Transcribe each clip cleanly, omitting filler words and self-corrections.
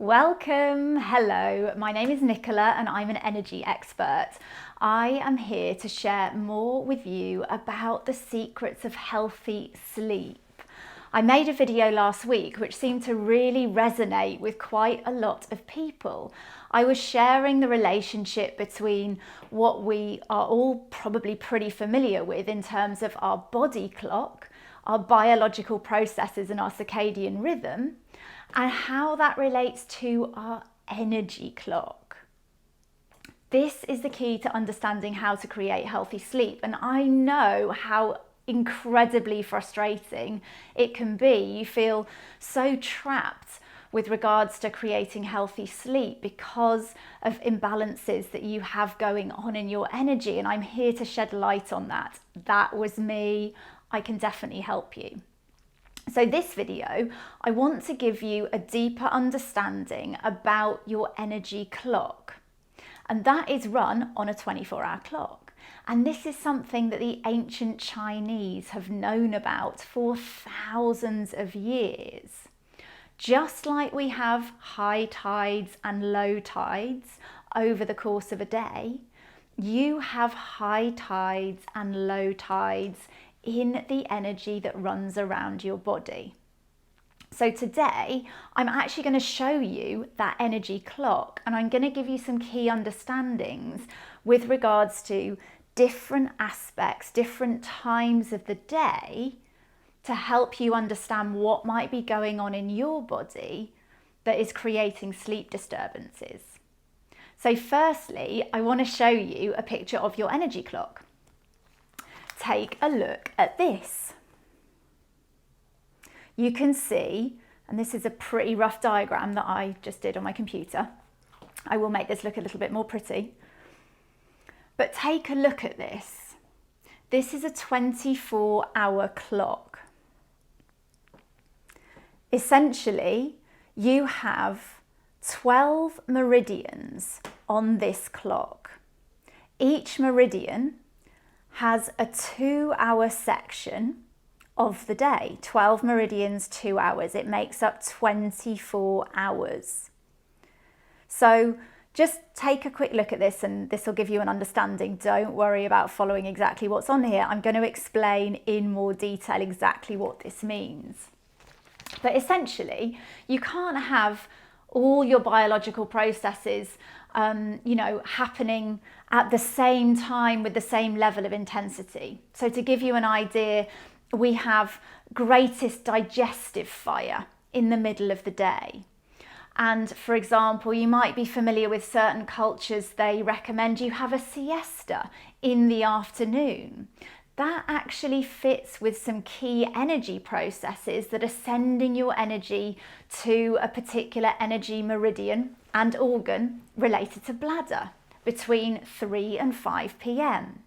Welcome, hello, my name is Nicola and I'm an energy expert. I am here to share more with you about the secrets of healthy sleep. I made a video last week which seemed to really resonate with quite a lot of people. I was sharing the relationship between what we are all probably pretty familiar with in terms of our body clock, our biological processes and our circadian rhythm, and how that relates to our energy clock. This is the key to understanding how to create healthy sleep. And I know how incredibly frustrating it can be. You feel so trapped with regards to creating healthy sleep because of imbalances that you have going on in your energy. And I'm here to shed light on that. That was me. I can definitely help you. So this video, I want to give you a deeper understanding about your energy clock. And that is run on a 24-hour clock. And this is something that the ancient Chinese have known about for thousands of years. Just like we have high tides and low tides over the course of a day, you have high tides and low tides in the energy that runs around your body. So today, I'm actually going to show you that energy clock, and I'm going to give you some key understandings with regards to different aspects, different times of the day to help you understand what might be going on in your body that is creating sleep disturbances. So firstly, I want to show you a picture of your energy clock. Take a look at this. You can see, and this is a pretty rough diagram that I just did on my computer. I will make this look a little bit more pretty. But take a look at this. This is a 24-hour clock. Essentially, you have 12 meridians on this clock. Each meridian has a 2-hour section of the day. 12 meridians, 2 hours. It makes up 24 hours. So just take a quick look at this and this will give you an understanding. Don't worry about following exactly what's on here. I'm going to explain in more detail exactly what this means. But essentially, you can't have all your biological processes happening at the same time with the same level of intensity. So to give you an idea, we have greatest digestive fire in the middle of the day. And for example, you might be familiar with certain cultures, they recommend you have a siesta in the afternoon. That actually fits with some key energy processes that are sending your energy to a particular energy meridian and organ related to bladder between 3 and 5 p.m.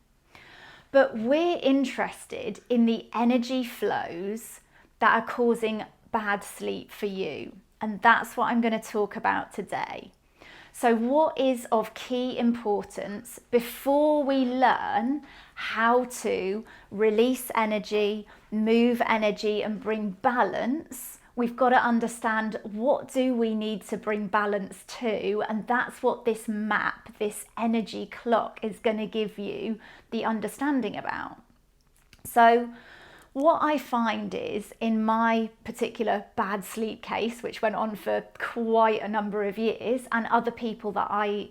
But we're interested in the energy flows that are causing bad sleep for you. And that's what I'm going to talk about today. So what is of key importance before we learn how to release energy, move energy and bring balance? We've got to understand what do we need to bring balance to, and that's what this map, this energy clock is going to give you the understanding about. So what I find is in my particular bad sleep case, which went on for quite a number of years, and other people that I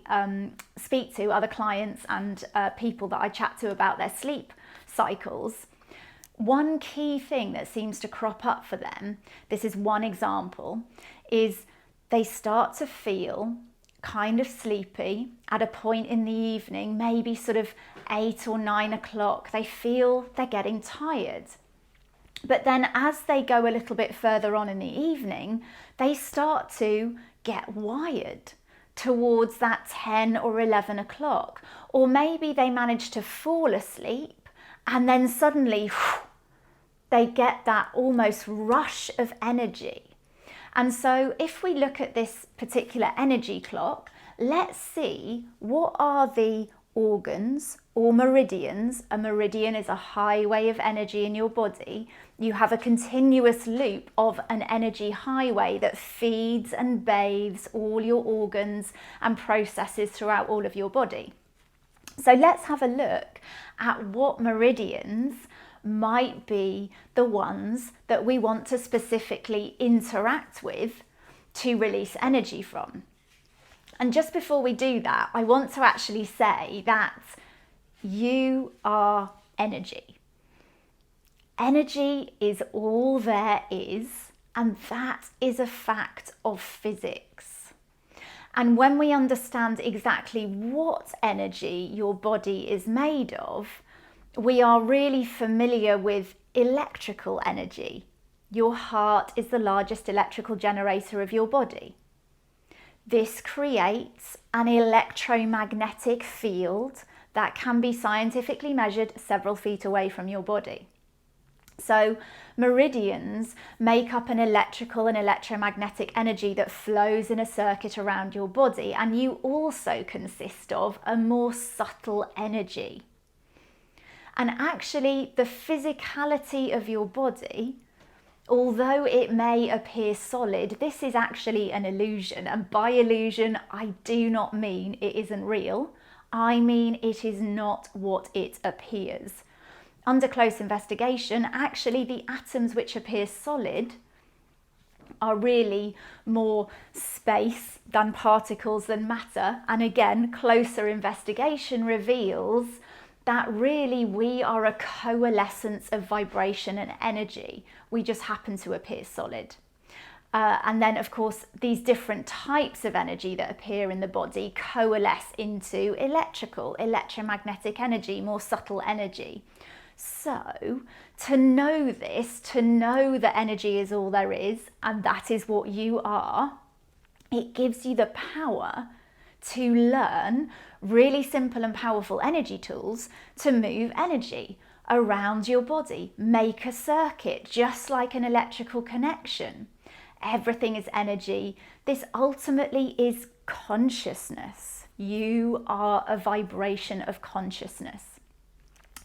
speak to, other clients and people that I chat to about their sleep cycles, one key thing that seems to crop up for them, this is one example, is they start to feel kind of sleepy at a point in the evening, maybe sort of 8 or 9 o'clock. They feel they're getting tired. But then as they go a little bit further on in the evening, they start to get wired towards that 10 or 11 o'clock. Or maybe they manage to fall asleep and then suddenly they get that almost rush of energy. And so if we look at this particular energy clock, let's see what are the organs or meridians. A meridian is a highway of energy in your body. You have a continuous loop of an energy highway that feeds and bathes all your organs and processes throughout all of your body. So let's have a look at what meridians might be the ones that we want to specifically interact with to release energy from. And just before we do that, I want to actually say that you are energy. Energy is all there is, and that is a fact of physics. And when we understand exactly what energy your body is made of, we are really familiar with electrical energy. Your heart is the largest electrical generator of your body. This creates an electromagnetic field that can be scientifically measured several feet away from your body. So meridians make up an electrical and electromagnetic energy that flows in a circuit around your body, and you also consist of a more subtle energy. And actually, the physicality of your body, although it may appear solid, this is actually an illusion. And by illusion, I do not mean it isn't real. I mean it is not what it appears. Under close investigation, actually the atoms which appear solid are really more space than particles than matter. And again, closer investigation reveals that really we are a coalescence of vibration and energy. We just happen to appear solid. And then, of course, these different types of energy that appear in the body coalesce into electrical, electromagnetic energy, more subtle energy. So, to know this, to know that energy is all there is, and that is what you are, it gives you the power to learn really simple and powerful energy tools to move energy around your body, make a circuit, just like an electrical connection. Everything is energy. This ultimately is consciousness. You are a vibration of consciousness.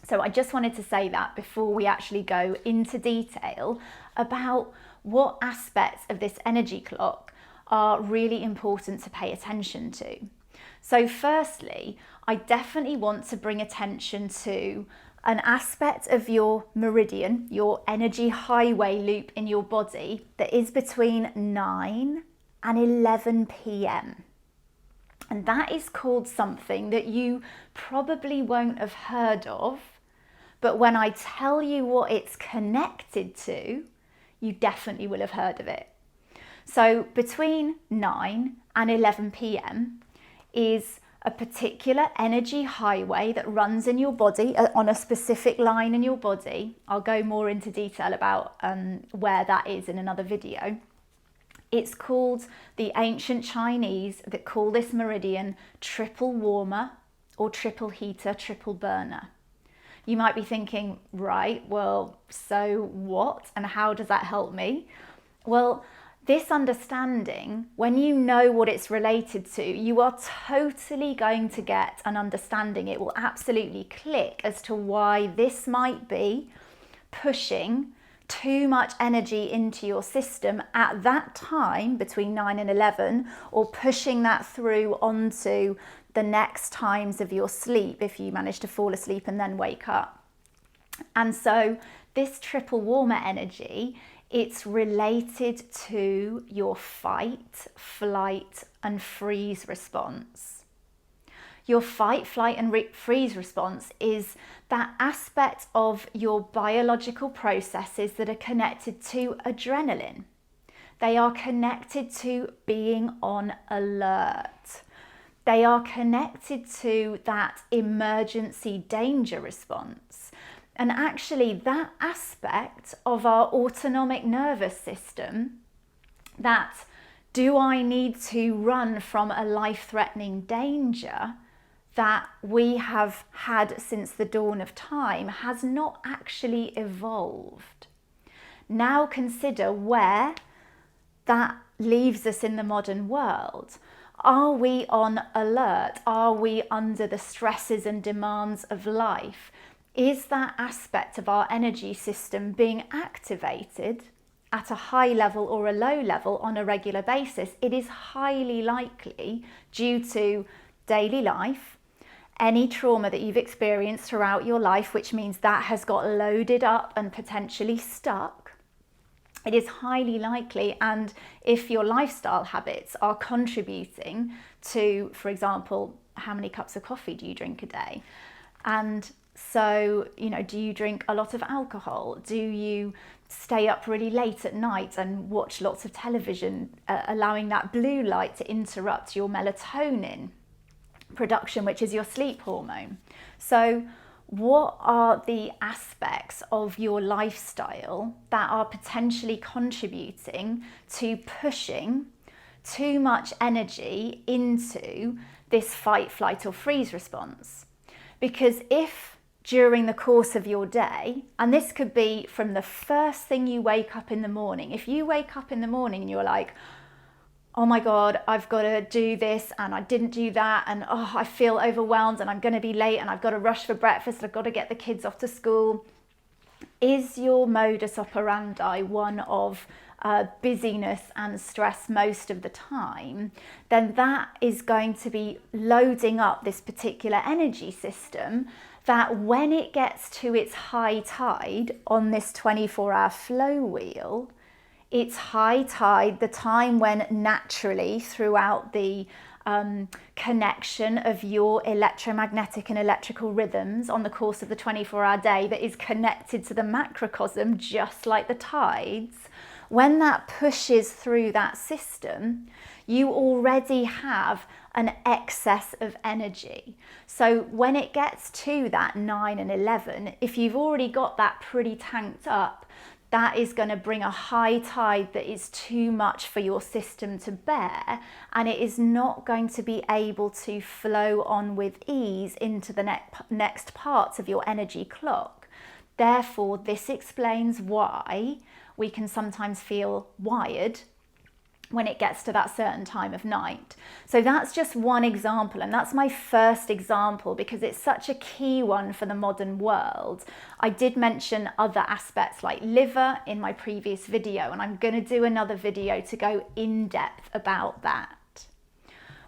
So I just wanted to say that before we actually go into detail about what aspects of this energy clock are really important to pay attention to. So firstly, I definitely want to bring attention to an aspect of your meridian, your energy highway loop in your body that is between 9 and 11 p.m. And that is called something that you probably won't have heard of, but when I tell you what it's connected to, you definitely will have heard of it. So between 9 and 11 p.m. is a particular energy highway that runs in your body on a specific line in your body. I'll go more into detail about where that is in another video. It's called, the ancient Chinese that call this meridian triple warmer or triple heater, triple burner. You might be thinking, right, well, so what? And how does that help me? Well, this understanding, when you know what it's related to, you are totally going to get an understanding. It will absolutely click as to why this might be pushing too much energy into your system at that time between 9 and 11, or pushing that through onto the next times of your sleep if you manage to fall asleep and then wake up. And so this triple warmer energy, it's related to your fight, flight, and freeze response. Your fight, flight, and freeze response is that aspect of your biological processes that are connected to adrenaline. They are connected to being on alert. They are connected to that emergency danger response. And actually that aspect of our autonomic nervous system, that do I need to run from a life-threatening danger that we have had since the dawn of time, has not actually evolved. Now consider where that leaves us in the modern world. Are we on alert? Are we under the stresses and demands of life? is that aspect of our energy system being activated at a high level or a low level on a regular basis? It is highly likely, due to daily life, any trauma that you've experienced throughout your life, which means that has got loaded up and potentially stuck. It is highly likely, and if your lifestyle habits are contributing to, for example, how many cups of coffee do you drink a day? And so, do you drink a lot of alcohol? Do you stay up really late at night and watch lots of television, allowing that blue light to interrupt your melatonin production, which is your sleep hormone? So what are the aspects of your lifestyle that are potentially contributing to pushing too much energy into this fight, flight, or freeze response? Because if during the course of your day, and this could be from the first thing you wake up in the morning, if you wake up in the morning and you're like, oh my God, I've got to do this and I didn't do that, and oh, I feel overwhelmed and I'm going to be late and I've got to rush for breakfast, I've got to get the kids off to school. Is your modus operandi one of busyness and stress most of the time? Then that is going to be loading up this particular energy system that when it gets to its high tide on this 24-hour flow wheel, it's high tide, the time when naturally throughout the connection of your electromagnetic and electrical rhythms on the course of the 24-hour day that is connected to the macrocosm, just like the tides, when that pushes through that system, you already have an excess of energy. So when it gets to that 9 and 11, if you've already got that pretty tanked up, that is going to bring a high tide that is too much for your system to bear, and it is not going to be able to flow on with ease into the next parts of your energy clock. Therefore, this explains why we can sometimes feel wired when it gets to that certain time of night. So that's just one example, and that's my first example because it's such a key one for the modern world. I did mention other aspects like liver in my previous video, and I'm going to do another video to go in depth about that.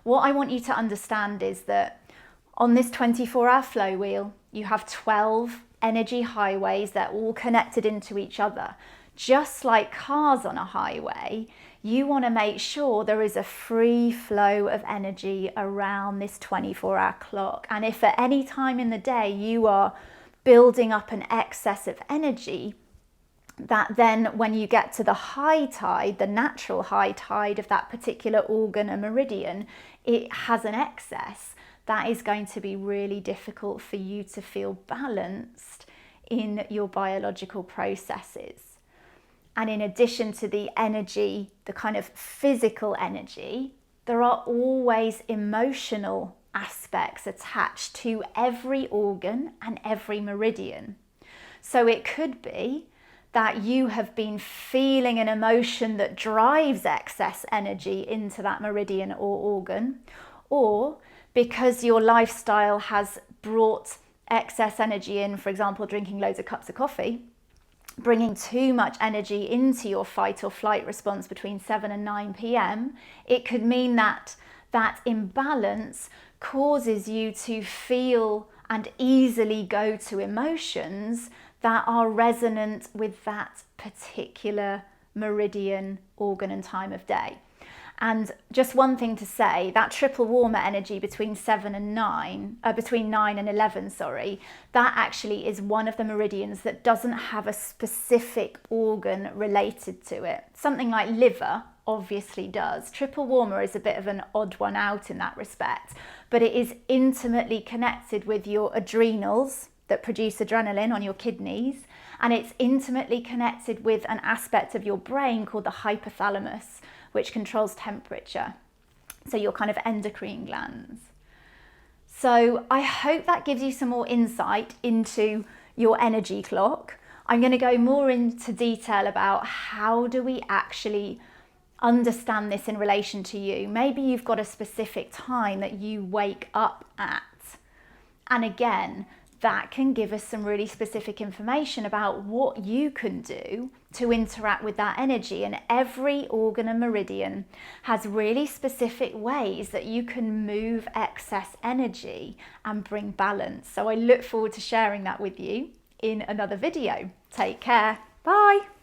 What I want you to understand is that on this 24-hour flow wheel, you have 12 energy highways that are all connected into each other. Just like cars on a highway, you want to make sure there is a free flow of energy around this 24-hour clock. And if at any time in the day you are building up an excess of energy, that then when you get to the high tide, the natural high tide of that particular organ or meridian, it has an excess, that is going to be really difficult for you to feel balanced in your biological processes. And in addition to the energy, the kind of physical energy, there are always emotional aspects attached to every organ and every meridian. So it could be that you have been feeling an emotion that drives excess energy into that meridian or organ, or because your lifestyle has brought excess energy in, for example, drinking loads of cups of coffee, bringing too much energy into your fight or flight response between 7 and 9 p.m, it could mean that that imbalance causes you to feel and easily go to emotions that are resonant with that particular meridian, organ and time of day. And just one thing to say, that triple warmer energy between 9 and 11, that actually is one of the meridians that doesn't have a specific organ related to it. Something like liver obviously does. Triple warmer is a bit of an odd one out in that respect, but it is intimately connected with your adrenals that produce adrenaline on your kidneys, and it's intimately connected with an aspect of your brain called the hypothalamus, which controls temperature, so your kind of endocrine glands. So I hope that gives you some more insight into your energy clock. I'm going to go more into detail about how do we actually understand this in relation to you. Maybe you've got a specific time that you wake up at. And again, that can give us some really specific information about what you can do to interact with that energy. And every organ and meridian has really specific ways that you can move excess energy and bring balance. So I look forward to sharing that with you in another video. Take care. Bye.